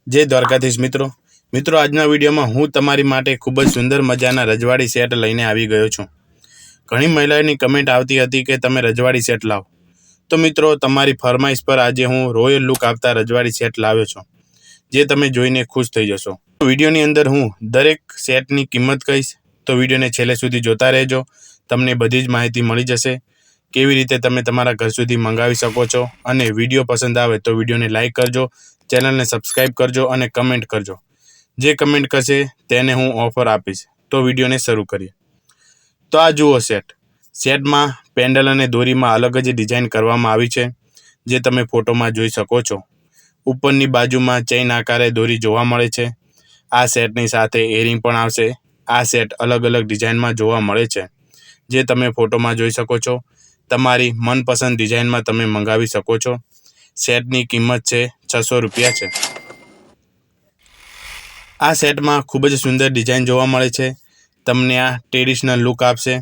જય દ્વારકાધીશ મિત્રો આજના વિડીયોમાં હું તમારી માટે ખૂબ જ સુંદર મજાના રજવાડી સેટ લઈને આવી ગયો છું। ઘણી મહિલાઓની કમેન્ટ આવતી હતી કે તમે રજવાડી સેટ લાવો, તો મિત્રો તમારી ફરમાઈશ પર આજે હું રોયલ લુક આપતા રજવાડી સેટ લાવ્યો છું, જે તમે જોઈને ખુશ થઈ જશો। વિડીયોની અંદર હું દરેક સેટની કિંમત કહીશ, તો વિડીયોને છેલ્લે સુધી જોતા રહેજો, તમને બધી જ માહિતી મળી જશે। કેવી રીતે તમે તમારા ઘર સુધી મંગાવી શકો છો, અને વિડીયો પસંદ આવે તો વિડીયોને લાઈક કરજો, ચેનલને સબસ્ક્રાઇબ કરજો અને કમેન્ટ કરજો। જે કમેન્ટ કરશે તેને હું ઓફર આપીશ। તો વિડીયોને શરૂ કરીએ। તો આ જુઓ સેટમાં પેન્ડલ અને દોરીમાં અલગ જ ડિઝાઇન કરવામાં આવી છે, જે તમે ફોટોમાં જોઈ શકો છો। ઉપરની બાજુમાં ચેઇન આકારે દોરી જોવા મળે છે। આ સેટની સાથે એરિંગ પણ આવશે। આ સેટ અલગ અલગ ડિઝાઇનમાં જોવા મળે છે, જે તમે ફોટોમાં જોઈ શકો છો। તમારી મનપસંદ ડિઝાઇનમાં તમે મંગાવી શકો છો। સેટની કિંમત છે 600 રૂપિયા છે। આ સેટમાં ખૂબ જ સુંદર ડિઝાઇન જોવા મળે છે, તમને આ ટ્રેડિશનલ લુક આપશે।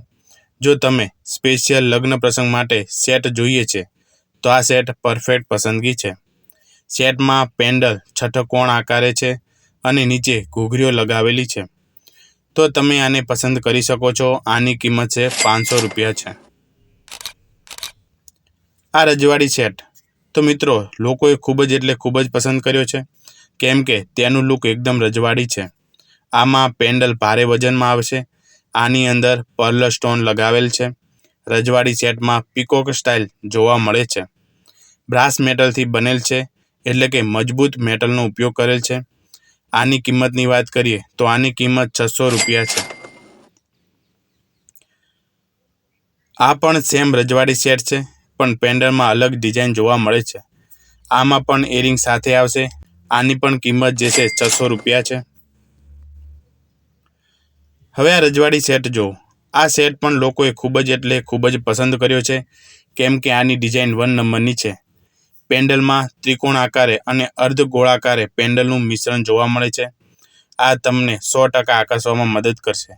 જો તમે સ્પેશિયલ લગ્ન પ્રસંગ માટે સેટ જોઈએ છે, તો આ સેટ પરફેક્ટ પસંદગી છે। સેટમાં પેન્ડલ ષટ્કોણ આકારે છે અને નીચે ઘૂઘરીઓ લગાવેલી છે, તો તમે આને પસંદ કરી શકો છો। આની કિંમત છે 500 રૂપિયા છે। આ રજવાડી સેટ તો મિત્રો લોકોએ ખૂબ જ પસંદ કર્યો છે, કેમ કે તેનું લુક એકદમ રજવાડી છે। આમાં પેન્ડલ ભારે વજનમાં આવશે। આની અંદર પર્લ સ્ટોન લગાવેલ છે। રજવાડી સેટમાં પીકોક સ્ટાઇલ જોવા મળે છે। બ્રાસ મેટલથી બનેલ છે, એટલે કે મજબૂત મેટલનો ઉપયોગ કરેલ છે। આની કિંમતની વાત કરીએ તો આની કિંમત 600 રૂપિયા છે। આ પણ સેમ રજવાડી સેટ છે, પણ પેન્ડલમાં અલગ ડિઝાઇન જોવા મળે છે। આમાં પણ એરિંગ સાથે આવશે। આની પણ કિંમત જે છે 600 રૂપિયા છે। હવે આ રજવાડી સેટ જુઓ। આ સેટ પણ લોકોએ ખૂબ જ પસંદ કર્યો છે, કેમ કે આની ડિઝાઇન 1 નંબરની છે। પેન્ડલમાં ત્રિકોણ આકારે અને અર્ધ ગોળાકારે પેન્ડલનું મિશ્રણ જોવા મળે છે। આ તમને 100% આકર્ષવામાં મદદ કરશે।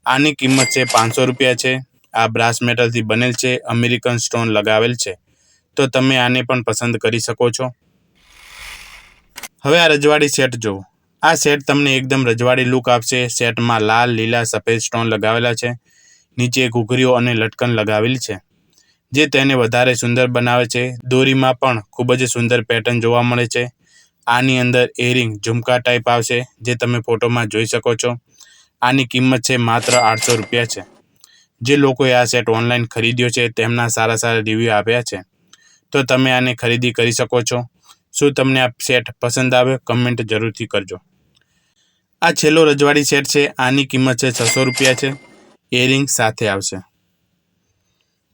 આની કિંમત છે 500 રૂપિયા છે। આ બ્રાસ મેટલથી બનેલ છે, અમેરિકન સ્ટોન લગાવેલ છે, તો તમે આને પણ પસંદ કરી શકો છો। હવે આ રજવાડી સેટ જુઓ। આ સેટ તમને એકદમ રજવાડી લુક આપશે। સેટમાં લાલ, લીલા, સફેદ સ્ટોન લગાવેલા છે। નીચે ઘૂઘરીઓ અને લટકન લગાવેલી છે, જે તેને વધારે સુંદર બનાવે છે। દોરીમાં પણ ખૂબ જ સુંદર પેટર્ન જોવા મળે છે। આની અંદર એરિંગ ઝુમકા ટાઈપ આવશે, જે તમે ફોટોમાં જોઈ શકો છો। આની કિંમત છે માત્ર 800 રૂપિયા છે। જે લોકોએ આ સેટ ઓનલાઈન ખરીદ્યો છે, તેમના સારા રિવ્યૂ આપ્યા છે, તો તમે આને ખરીદી કરી શકો છો। શું તમને આ સેટ પસંદ આવ્યો? કમેન્ટ જરૂરથી કરજો। આ છેલ્લો રજવાડી સેટ છે। આની કિંમત છે 600 રૂપિયા છે। એરિંગ સાથે આવશે।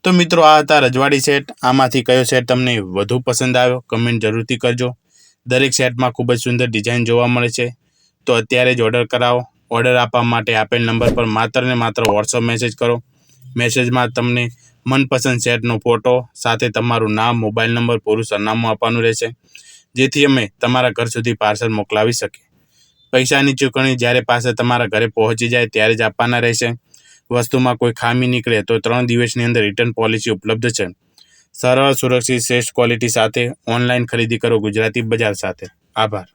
તો મિત્રો આ હતા રજવાડી સેટ। આમાંથી કયો સેટ તમને વધુ પસંદ આવ્યો? કમેન્ટ જરૂરથી કરજો। દરેક સેટમાં ખૂબ જ સુંદર ડિઝાઇન જોવા મળે છે, તો અત્યારે જ ઓર્ડર કરાવો। ઓર્ડર આપવા માટે આપેલ નંબર પર માત્ર ને માત્ર વોટ્સઅપ મેસેજ કરો। મેસેજમાં તમને મનપસંદ સેટનો ફોટો સાથે તમારું નામ, મોબાઈલ નંબર, પૂરું સરનામું આપવાનું રહેશે, જેથી અમે તમારા ઘર સુધી પાર્સલ મોકલાવી શકીએ। પૈસાની ચૂકવણી જ્યારે પાર્સલ તમારા ઘરે પહોંચી જાય ત્યારે જ આપવાના રહેશે। વસ્તુમાં કોઈ ખામી નીકળે તો 3 દિવસની અંદર રિટર્ન પોલિસી ઉપલબ્ધ છે। સરળ, સુરક્ષિત, શ્રેષ્ઠ ક્વોલિટી સાથે ઓનલાઈન ખરીદી કરો ગુજરાતી બજાર સાથે। આભાર।